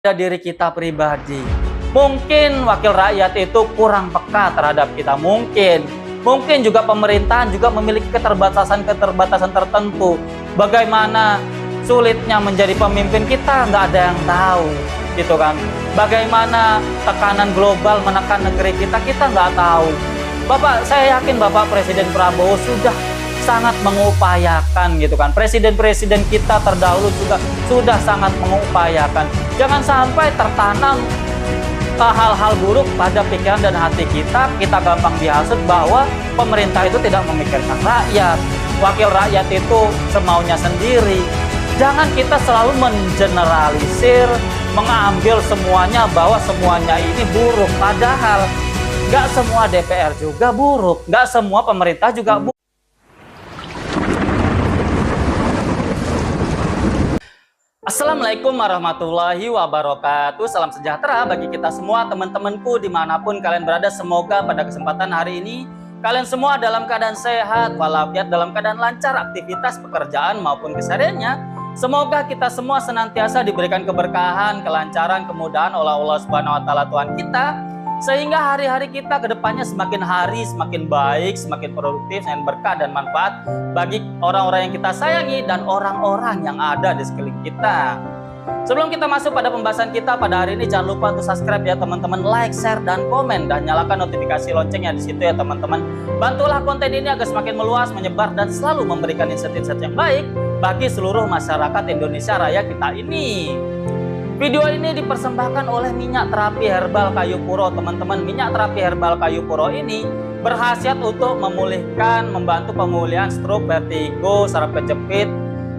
diri kita pribadi. Mungkin wakil rakyat itu kurang peka terhadap kita. Mungkin juga pemerintahan juga memiliki keterbatasan tertentu. Bagaimana sulitnya menjadi pemimpin kita nggak ada yang tahu, gitu kan? Bagaimana tekanan global menekan negeri kita nggak tahu. Saya yakin Bapak Presiden Prabowo sudah sangat mengupayakan, gitu kan. Presiden-presiden kita terdahulu juga sudah sangat mengupayakan. Jangan sampai tertanam hal-hal buruk pada pikiran dan hati kita gampang dihasut bahwa pemerintah itu tidak memikirkan rakyat, wakil rakyat itu semaunya sendiri. Jangan kita selalu mengeneralisir, mengambil semuanya bahwa semuanya ini buruk, padahal nggak semua DPR juga buruk, nggak semua pemerintah juga buruk. Assalamualaikum warahmatullahi wabarakatuh. Salam sejahtera bagi kita semua, teman-temanku dimanapun kalian berada. Semoga pada kesempatan hari ini kalian semua dalam keadaan sehat walafiat, dalam keadaan lancar aktivitas pekerjaan maupun kesehariannya. Semoga kita semua senantiasa diberikan keberkahan, kelancaran, kemudahan oleh Allah Subhanahu wa taala Tuhan kita, sehingga hari-hari kita ke depannya semakin hari semakin baik, semakin produktif, semakin berkah dan manfaat bagi orang-orang yang kita sayangi dan orang-orang yang ada di sekeliling kita. Sebelum kita masuk pada pembahasan kita pada hari ini, jangan lupa untuk subscribe ya teman-teman, like, share, dan komen, dan nyalakan notifikasi loncengnya di situ ya teman-teman. Bantulah konten ini agar semakin meluas, menyebar, dan selalu memberikan insight-insight yang baik bagi seluruh masyarakat Indonesia Raya kita ini. Video ini dipersembahkan oleh minyak terapi herbal kayu puro, teman-teman. Minyak terapi herbal kayu puro ini berkhasiat untuk memulihkan, membantu pemulihan stroke, vertigo, saraf kejepit,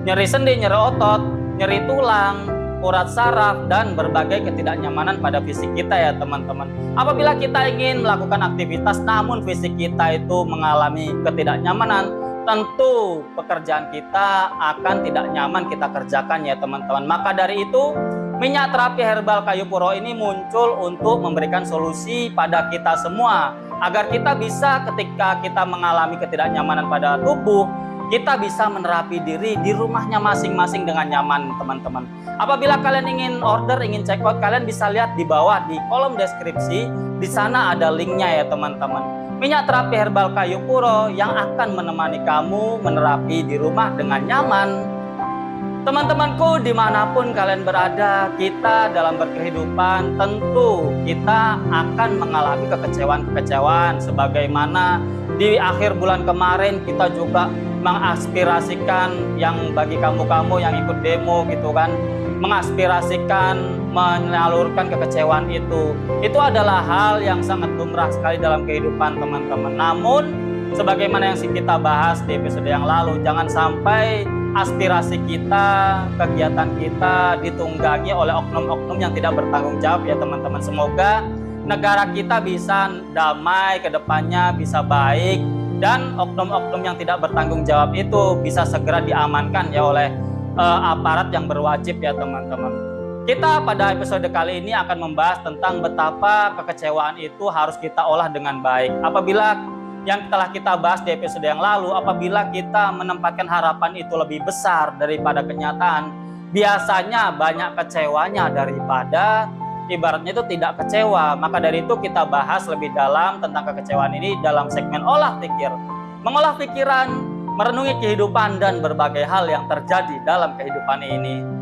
nyeri sendi, nyeri otot, nyeri tulang, urat saraf, dan berbagai ketidaknyamanan pada fisik kita ya teman-teman. Apabila kita ingin melakukan aktivitas namun fisik kita itu mengalami ketidaknyamanan, tentu pekerjaan kita akan tidak nyaman kita kerjakan ya teman-teman. Maka dari itu, minyak terapi herbal kayu puro ini muncul untuk memberikan solusi pada kita semua, agar kita bisa ketika kita mengalami ketidaknyamanan pada tubuh, kita bisa menerapi diri di rumahnya masing-masing dengan nyaman teman-teman. Apabila kalian ingin order, ingin check out, kalian bisa lihat di bawah di kolom deskripsi, di sana ada linknya ya teman-teman. Minyak terapi herbal kayu puro yang akan menemani kamu menerapi di rumah dengan nyaman. Teman-temanku dimanapun kalian berada, kita dalam berkehidupan tentu kita akan mengalami kekecewaan-kekecewaan. Sebagaimana di akhir bulan kemarin kita juga mengaspirasikan, yang bagi kamu-kamu yang ikut demo gitu kan, mengaspirasikan, menyalurkan kekecewaan itu adalah hal yang sangat lumrah sekali dalam kehidupan teman-teman. Namun sebagaimana yang kita bahas di episode yang lalu, jangan sampai aspirasi kita, kegiatan kita ditunggangi oleh oknum-oknum yang tidak bertanggung jawab ya teman-teman. Semoga negara kita bisa damai, ke depannya bisa baik, dan oknum-oknum yang tidak bertanggung jawab itu bisa segera diamankan ya oleh aparat yang berwajib ya teman-teman. Kita pada episode kali ini akan membahas tentang betapa kekecewaan itu harus kita olah dengan baik. Apabila yang telah kita bahas di episode yang lalu, apabila kita menempatkan harapan itu lebih besar daripada kenyataan, biasanya banyak kecewanya daripada ibaratnya itu tidak kecewa. Maka dari itu kita bahas lebih dalam tentang kekecewaan ini dalam segmen olah pikir. Mengolah pikiran, merenungi kehidupan dan berbagai hal yang terjadi dalam kehidupan ini.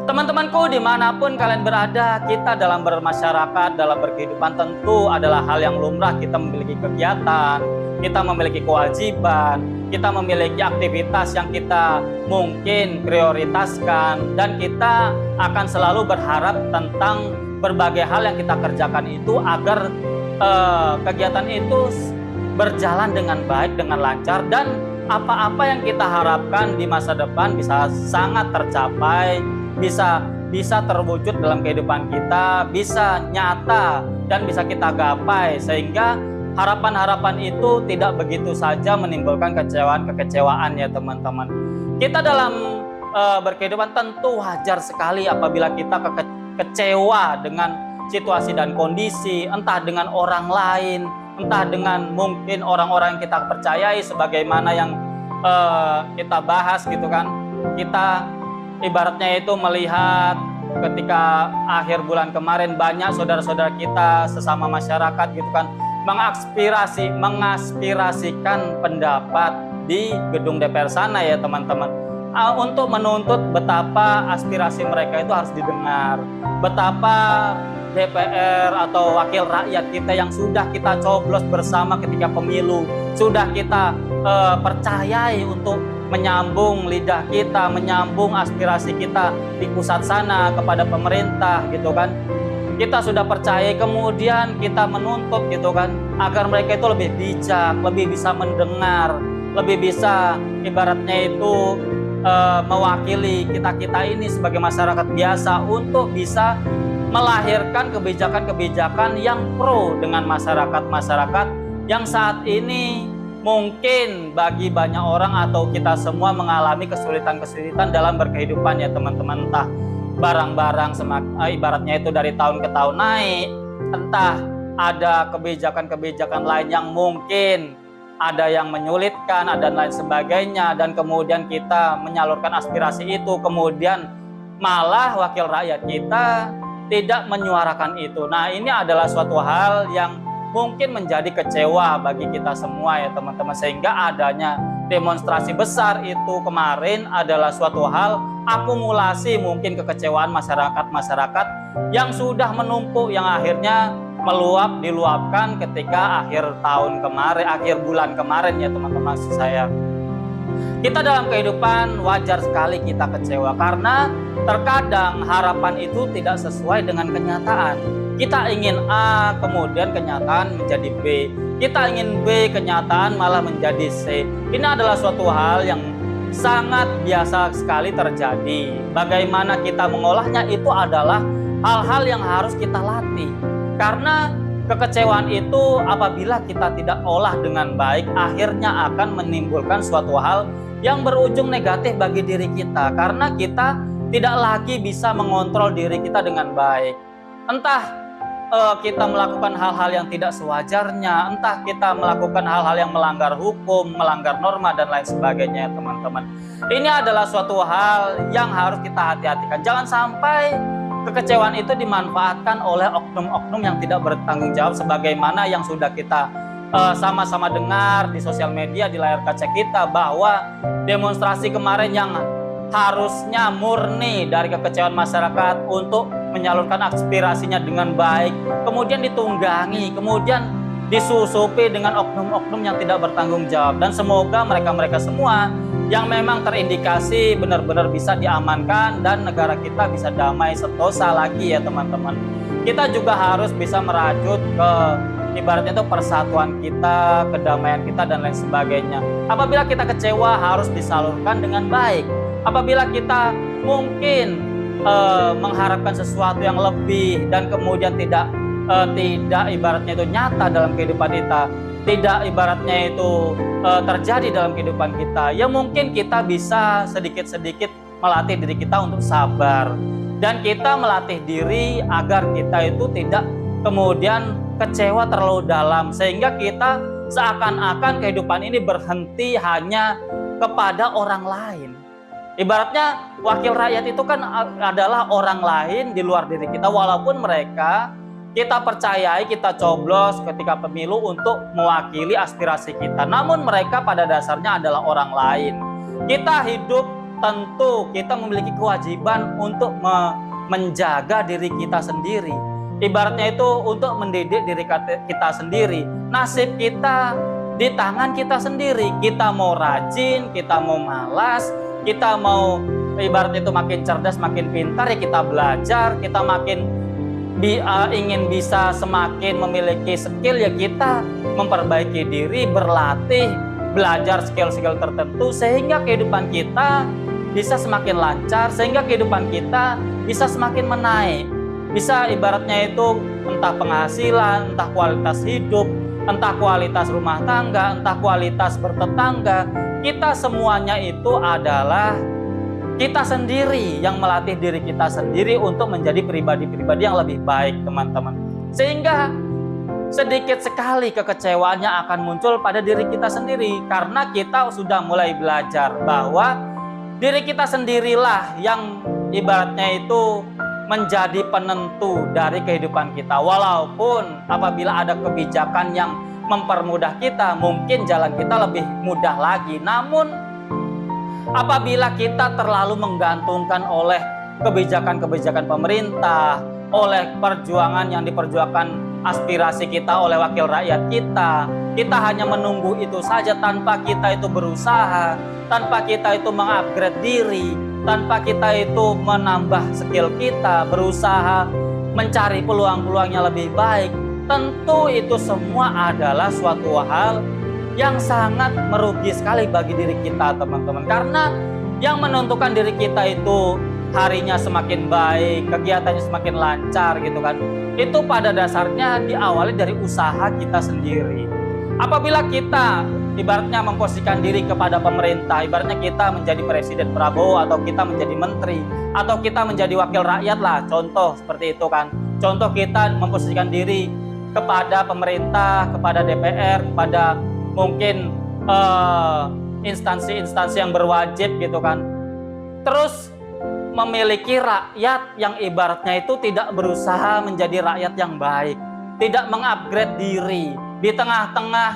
Teman-temanku dimanapun kalian berada, kita dalam bermasyarakat, dalam berkehidupan tentu adalah hal yang lumrah. Kita memiliki kegiatan, kita memiliki kewajiban, kita memiliki aktivitas yang kita mungkin prioritaskan, dan kita akan selalu berharap tentang berbagai hal yang kita kerjakan itu agar kegiatan itu berjalan dengan baik, dengan lancar, dan apa-apa yang kita harapkan di masa depan bisa sangat tercapai, bisa terwujud dalam kehidupan kita, bisa nyata dan bisa kita gapai, sehingga harapan-harapan itu tidak begitu saja menimbulkan kekecewaan ya teman-teman. Kita dalam berkehidupan tentu wajar sekali apabila kita kecewa dengan situasi dan kondisi, entah dengan orang lain, entah dengan mungkin orang-orang yang kita percayai, sebagaimana yang kita bahas gitu kan. Kita ibaratnya itu melihat ketika akhir bulan kemarin banyak saudara-saudara kita sesama masyarakat gitu kan mengaspirasikan pendapat di gedung DPR sana ya teman-teman, untuk menuntut betapa aspirasi mereka itu harus didengar, betapa DPR atau wakil rakyat kita yang sudah kita coblos bersama ketika pemilu, sudah kita percayai untuk menyambung lidah kita, menyambung aspirasi kita di pusat sana kepada pemerintah gitu kan. Kita sudah percaya, kemudian kita menuntut gitu kan agar mereka itu lebih bijak, lebih bisa mendengar, lebih bisa ibaratnya itu mewakili kita-kita ini sebagai masyarakat biasa untuk bisa melahirkan kebijakan-kebijakan yang pro dengan masyarakat-masyarakat yang saat ini mungkin bagi banyak orang atau kita semua mengalami kesulitan-kesulitan dalam berkehidupan ya teman-teman. Entah barang-barang ibaratnya itu dari tahun ke tahun naik, entah ada kebijakan-kebijakan lain yang mungkin ada yang menyulitkan, ada lain sebagainya, dan kemudian kita menyalurkan aspirasi itu, kemudian malah wakil rakyat kita tidak menyuarakan itu. Nah, ini adalah suatu hal yang mungkin menjadi kecewa bagi kita semua ya teman-teman, sehingga adanya demonstrasi besar itu kemarin adalah suatu hal akumulasi mungkin kekecewaan masyarakat yang sudah menumpuk, yang akhirnya diluapkan ketika akhir bulan kemarin ya teman-teman. Maksud saya, kita dalam kehidupan wajar sekali kita kecewa karena terkadang harapan itu tidak sesuai dengan kenyataan. Kita ingin A, kemudian kenyataan menjadi B. Kita ingin B, kenyataan malah menjadi C. Ini adalah suatu hal yang sangat biasa sekali terjadi. Bagaimana kita mengolahnya itu adalah hal-hal yang harus kita latih. Karena kekecewaan itu apabila kita tidak olah dengan baik, akhirnya akan menimbulkan suatu hal yang berujung negatif bagi diri kita. Karena kita tidak lagi bisa mengontrol diri kita dengan baik. Entah kita melakukan hal-hal yang tidak sewajarnya, entah kita melakukan hal-hal yang melanggar hukum, melanggar norma, dan lain sebagainya teman-teman. Ini adalah suatu hal yang harus kita hati-hatikan. Jangan sampai kekecewaan itu dimanfaatkan oleh oknum-oknum yang tidak bertanggung jawab, sebagaimana yang sudah kita sama-sama dengar di sosial media, di layar kaca kita, bahwa demonstrasi kemarin yang harusnya murni dari kekecewaan masyarakat untuk menyalurkan aspirasinya dengan baik, kemudian ditunggangi, kemudian disusupi dengan oknum-oknum yang tidak bertanggung jawab. Dan semoga mereka-mereka semua yang memang terindikasi benar-benar bisa diamankan dan negara kita bisa damai sentosa lagi ya teman-teman. Kita juga harus bisa merajut ke ibaratnya itu persatuan kita, kedamaian kita, dan lain sebagainya. Apabila kita kecewa harus disalurkan dengan baik. Apabila kita mungkin mengharapkan sesuatu yang lebih dan kemudian tidak ibaratnya itu nyata dalam kehidupan kita, tidak ibaratnya itu terjadi dalam kehidupan kita, ya mungkin kita bisa sedikit-sedikit melatih diri kita untuk sabar, dan kita melatih diri agar kita itu tidak kemudian kecewa terlalu dalam, sehingga kita seakan-akan kehidupan ini berhenti hanya kepada orang lain. Ibaratnya wakil rakyat itu kan adalah orang lain di luar diri kita, walaupun mereka kita percayai, kita coblos ketika pemilu untuk mewakili aspirasi kita, namun mereka pada dasarnya adalah orang lain. Kita hidup, tentu kita memiliki kewajiban untuk menjaga diri kita sendiri. Ibaratnya itu untuk mendidik diri kita sendiri. Nasib kita di tangan kita sendiri. Kita mau rajin, kita mau malas, kita mau ibaratnya itu makin cerdas, makin pintar, ya kita belajar. Kita makin ingin bisa semakin memiliki skill, ya kita memperbaiki diri, berlatih, belajar skill-skill tertentu, sehingga kehidupan kita bisa semakin lancar, sehingga kehidupan kita bisa semakin menaik. Bisa ibaratnya itu entah penghasilan, entah kualitas hidup, entah kualitas rumah tangga, entah kualitas bertetangga, kita semuanya itu adalah kita sendiri yang melatih diri kita sendiri untuk menjadi pribadi-pribadi yang lebih baik teman-teman. Sehingga sedikit sekali kekecewaannya akan muncul pada diri kita sendiri, karena kita sudah mulai belajar bahwa diri kita sendirilah yang ibaratnya itu menjadi penentu dari kehidupan kita. Walaupun apabila ada kebijakan yang mempermudah kita, mungkin jalan kita lebih mudah lagi. Namun apabila kita terlalu menggantungkan oleh kebijakan-kebijakan pemerintah, oleh perjuangan yang diperjuangkan aspirasi kita oleh wakil rakyat kita hanya menunggu itu saja tanpa kita itu berusaha, tanpa kita itu mengupgrade diri, tanpa kita itu menambah skill kita, berusaha mencari peluang-peluang yang lebih baik. Tentu itu semua adalah suatu hal yang sangat merugi sekali bagi diri kita, teman-teman. Karena yang menentukan diri kita itu harinya semakin baik, kegiatannya semakin lancar gitu kan, itu pada dasarnya diawali dari usaha kita sendiri. Apabila kita ibaratnya memposisikan diri kepada pemerintah, ibaratnya kita menjadi Presiden Prabowo, atau kita menjadi menteri, atau kita menjadi wakil rakyat lah, contoh seperti itu kan. Contoh kita memposisikan diri kepada pemerintah, kepada DPR, kepada mungkin instansi-instansi yang berwajib gitu kan. Terus memiliki rakyat yang ibaratnya itu tidak berusaha menjadi rakyat yang baik, tidak mengupgrade diri di tengah-tengah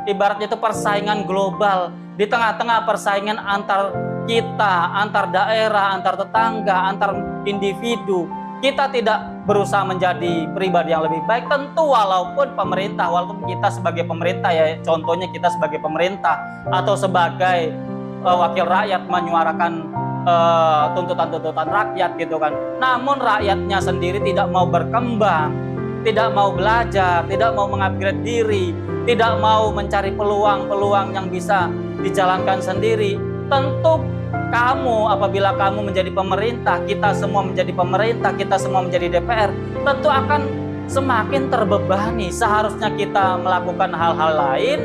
ibaratnya itu persaingan global, di tengah-tengah persaingan antar kita, antar daerah, antar tetangga, antar individu. Kita tidak berusaha menjadi pribadi yang lebih baik. Tentu walaupun kita sebagai pemerintah ya, contohnya kita sebagai pemerintah atau sebagai wakil rakyat menyuarakan tuntutan-tuntutan rakyat gitu kan. Namun rakyatnya sendiri tidak mau berkembang, tidak mau belajar, tidak mau mengupgrade diri, tidak mau mencari peluang-peluang yang bisa dijalankan sendiri. Tentu apabila kamu menjadi pemerintah, kita semua menjadi pemerintah, kita semua menjadi DPR, tentu akan semakin terbebani. Seharusnya kita melakukan hal-hal lain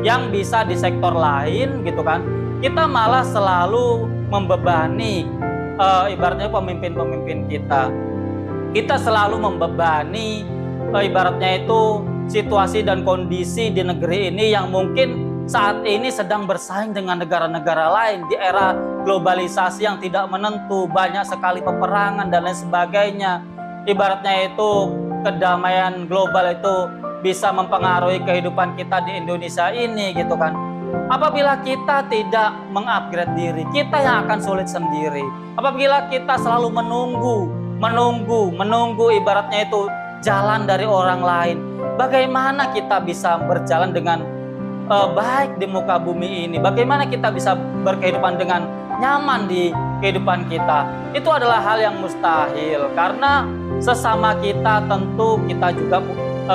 yang bisa di sektor lain gitu kan. Kita malah selalu membebani ibaratnya pemimpin-pemimpin kita. Kita selalu membebani ibaratnya itu situasi dan kondisi di negeri ini yang mungkin saat ini sedang bersaing dengan negara-negara lain di era globalisasi yang tidak menentu, banyak sekali peperangan dan lain sebagainya. Ibaratnya itu kedamaian global itu bisa mempengaruhi kehidupan kita di Indonesia ini gitu kan. Apabila kita tidak mengupgrade diri, kita yang akan sulit sendiri. Apabila kita selalu menunggu ibaratnya itu jalan dari orang lain, bagaimana kita bisa berjalan dengan baik di muka bumi ini? Bagaimana kita bisa berkehidupan dengan nyaman di kehidupan kita? Itu adalah hal yang mustahil, karena sesama kita tentu kita juga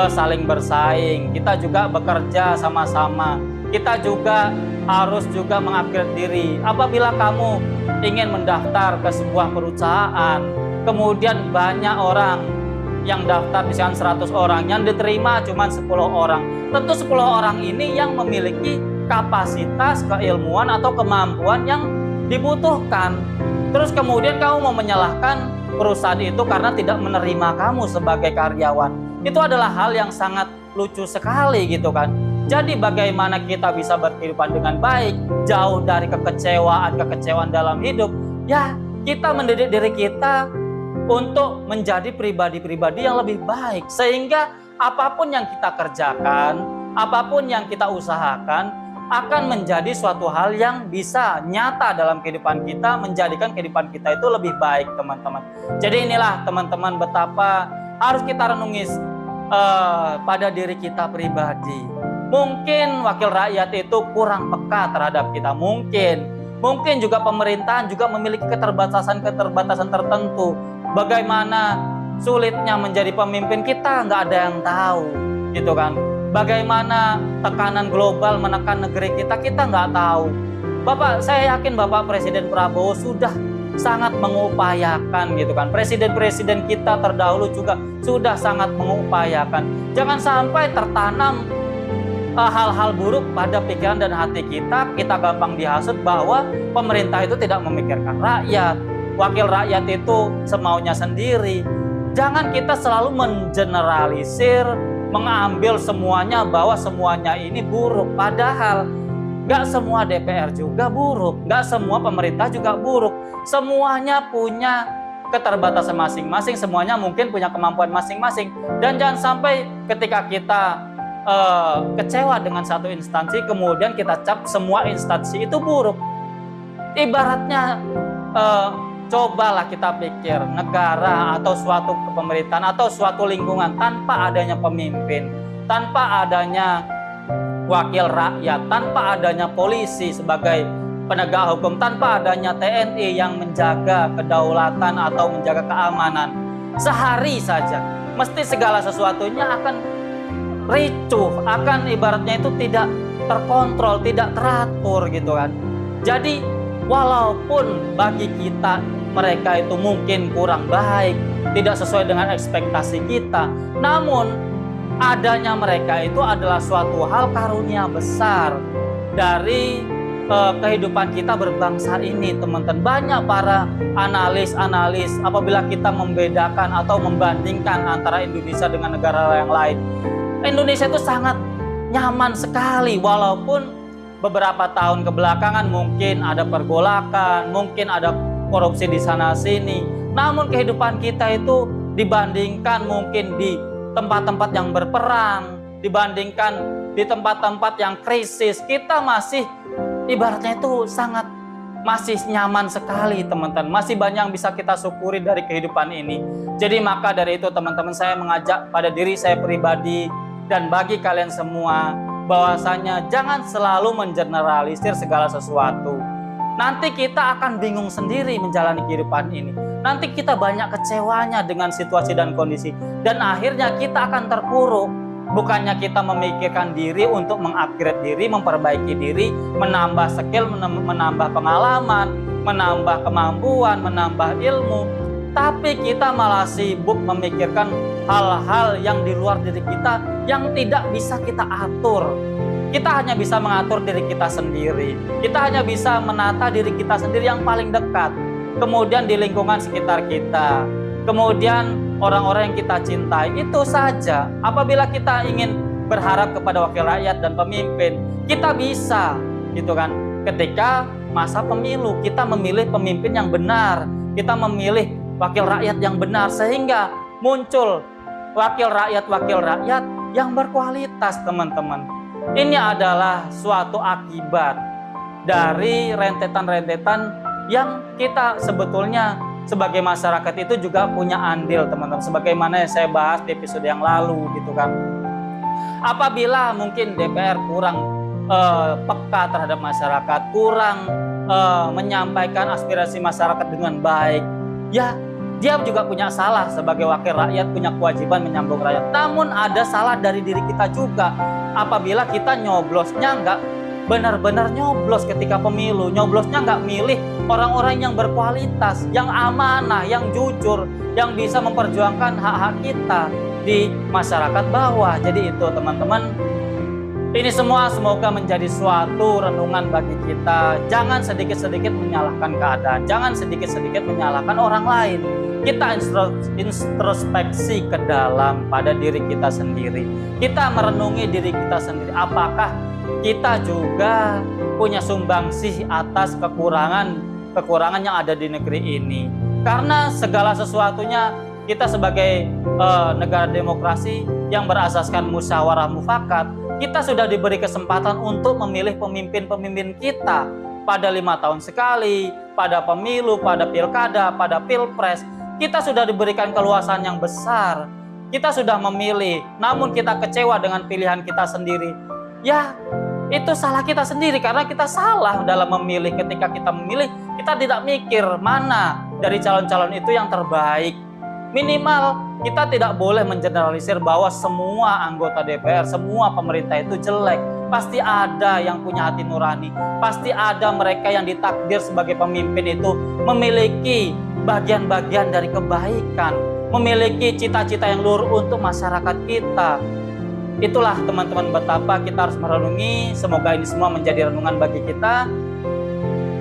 saling bersaing, kita juga bekerja sama-sama, kita juga harus juga mengupgrade diri. Apabila kamu ingin mendaftar ke sebuah perusahaan, kemudian banyak orang yang daftar, misalkan 100 orang, yang diterima cuma 10 orang. Tentu 10 orang ini yang memiliki kapasitas, keilmuan atau kemampuan yang dibutuhkan. Terus kemudian kamu mau menyalahkan perusahaan itu karena tidak menerima kamu sebagai karyawan. Itu adalah hal yang sangat lucu sekali gitu kan. Jadi bagaimana kita bisa berkehidupan dengan baik, jauh dari kekecewaan dalam hidup? Ya, kita mendidik diri kita untuk menjadi pribadi-pribadi yang lebih baik, sehingga apapun yang kita kerjakan, apapun yang kita usahakan akan menjadi suatu hal yang bisa nyata dalam kehidupan kita, menjadikan kehidupan kita itu lebih baik, teman-teman. Jadi inilah teman-teman betapa harus kita renungi pada diri kita pribadi. Mungkin wakil rakyat itu kurang peka terhadap kita, mungkin juga pemerintahan juga memiliki keterbatasan tertentu. Bagaimana sulitnya menjadi pemimpin kita nggak ada yang tahu gitu kan. Bagaimana tekanan global menekan negeri kita nggak tahu. Saya yakin Bapak Presiden Prabowo sudah sangat mengupayakan gitu kan. Presiden-presiden kita terdahulu juga sudah sangat mengupayakan. Jangan sampai tertanam hal-hal buruk pada pikiran dan hati kita gampang dihasut bahwa pemerintah itu tidak memikirkan rakyat, wakil rakyat itu semaunya sendiri. Jangan kita selalu mengeneralisir, mengambil semuanya bahwa semuanya ini buruk. Padahal gak semua DPR juga buruk, gak semua pemerintah juga buruk. Semuanya punya keterbatasan masing-masing, semuanya mungkin punya kemampuan masing-masing. Dan jangan sampai ketika kita kecewa dengan satu instansi, kemudian kita cap semua instansi itu buruk. Ibaratnya cobalah kita pikir negara atau suatu kepemerintahan atau suatu lingkungan tanpa adanya pemimpin, tanpa adanya wakil rakyat, tanpa adanya polisi sebagai penegak hukum, tanpa adanya TNI yang menjaga kedaulatan atau menjaga keamanan, sehari saja mesti segala sesuatunya akan ricuh, akan ibaratnya itu tidak terkontrol, tidak teratur gitu kan. Jadi walaupun bagi kita mereka itu mungkin kurang baik, tidak sesuai dengan ekspektasi kita, namun adanya mereka itu adalah suatu hal karunia besar dari kehidupan kita berbangsa ini, teman-teman. Banyak para analis apabila kita membedakan atau membandingkan antara Indonesia dengan negara yang lain, Indonesia itu sangat nyaman sekali, walaupun beberapa tahun kebelakangan mungkin ada pergolakan, mungkin ada korupsi di sana sini. Namun kehidupan kita itu dibandingkan mungkin di tempat-tempat yang berperang, dibandingkan di tempat-tempat yang krisis, kita masih ibaratnya itu masih nyaman sekali, teman-teman. Masih banyak yang bisa kita syukuri dari kehidupan ini. Jadi maka dari itu teman-teman, saya mengajak pada diri saya pribadi dan bagi kalian semua, bahwasanya jangan selalu mengeneralisir segala sesuatu. Nanti kita akan bingung sendiri menjalani kehidupan ini. Nanti kita banyak kecewanya dengan situasi dan kondisi. Dan akhirnya kita akan terpuruk. Bukannya kita memikirkan diri untuk mengupgrade diri, memperbaiki diri, menambah skill, menambah pengalaman, menambah kemampuan, menambah ilmu. Tapi kita malah sibuk memikirkan hal-hal yang di luar diri kita yang tidak bisa kita atur. Kita hanya bisa mengatur diri kita sendiri. Kita hanya bisa menata diri kita sendiri yang paling dekat. Kemudian di lingkungan sekitar kita. Kemudian orang-orang yang kita cintai. Itu saja. Apabila kita ingin berharap kepada wakil rakyat dan pemimpin, kita bisa, gitu kan. Ketika masa pemilu, kita memilih pemimpin yang benar. Kita memilih wakil rakyat yang benar, sehingga muncul wakil rakyat yang berkualitas, teman-teman. Ini adalah suatu akibat dari rentetan-rentetan yang kita sebetulnya sebagai masyarakat itu juga punya andil, teman-teman. Sebagaimana yang saya bahas di episode yang lalu, gitu kan. Apabila mungkin DPR kurang peka terhadap masyarakat, kurang menyampaikan aspirasi masyarakat dengan baik, ya dia juga punya salah sebagai wakil rakyat, punya kewajiban menyambung rakyat. Namun ada salah dari diri kita juga apabila kita nyoblosnya nggak benar-benar nyoblos ketika pemilu, nyoblosnya nggak milih orang-orang yang berkualitas, yang amanah, yang jujur, yang bisa memperjuangkan hak-hak kita di masyarakat bawah. Jadi itu teman-teman, ini semua semoga menjadi suatu renungan bagi kita. Jangan sedikit-sedikit menyalahkan keadaan, jangan sedikit-sedikit menyalahkan orang lain. Kita introspeksi ke dalam pada diri kita sendiri. Kita merenungi diri kita sendiri. Apakah kita juga punya sumbangsih atas kekurangan yang ada di negeri ini? Karena segala sesuatunya kita sebagai negara demokrasi yang berasaskan musyawarah mufakat, kita sudah diberi kesempatan untuk memilih pemimpin-pemimpin kita pada 5 tahun sekali, pada pemilu, pada pilkada, pada pilpres. Kita sudah diberikan keluasan yang besar. Kita sudah memilih, namun kita kecewa dengan pilihan kita sendiri. Ya, itu salah kita sendiri karena kita salah dalam memilih. Ketika kita memilih, kita tidak mikir mana dari calon-calon itu yang terbaik. Minimal kita tidak boleh mengeneralisir bahwa semua anggota DPR, semua pemerintah itu jelek. Pasti ada yang punya hati nurani. Pasti ada mereka yang ditakdir sebagai pemimpin itu memiliki bagian-bagian dari kebaikan, memiliki cita-cita yang luhur untuk masyarakat kita. Itulah teman-teman betapa kita harus merenungi. Semoga ini semua menjadi renungan bagi kita.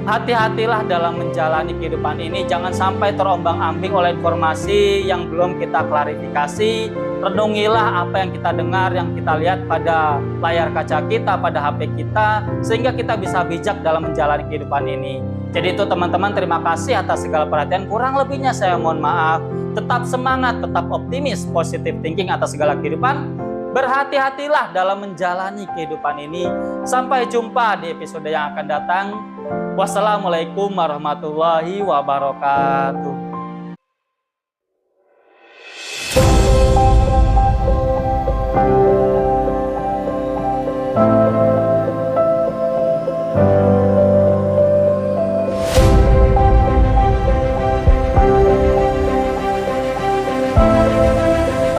Hati-hatilah dalam menjalani kehidupan ini, jangan sampai terombang-ambing oleh informasi yang belum kita klarifikasi. Renungilah apa yang kita dengar, yang kita lihat pada layar kaca kita, pada HP kita, sehingga kita bisa bijak dalam menjalani kehidupan ini. Jadi itu teman-teman, terima kasih atas segala perhatian. Kurang lebihnya saya mohon maaf. Tetap semangat, tetap optimis, positive thinking atas segala kehidupan. Berhati-hatilah dalam menjalani kehidupan ini. Sampai jumpa di episode yang akan datang. Wassalamualaikum warahmatullahi wabarakatuh.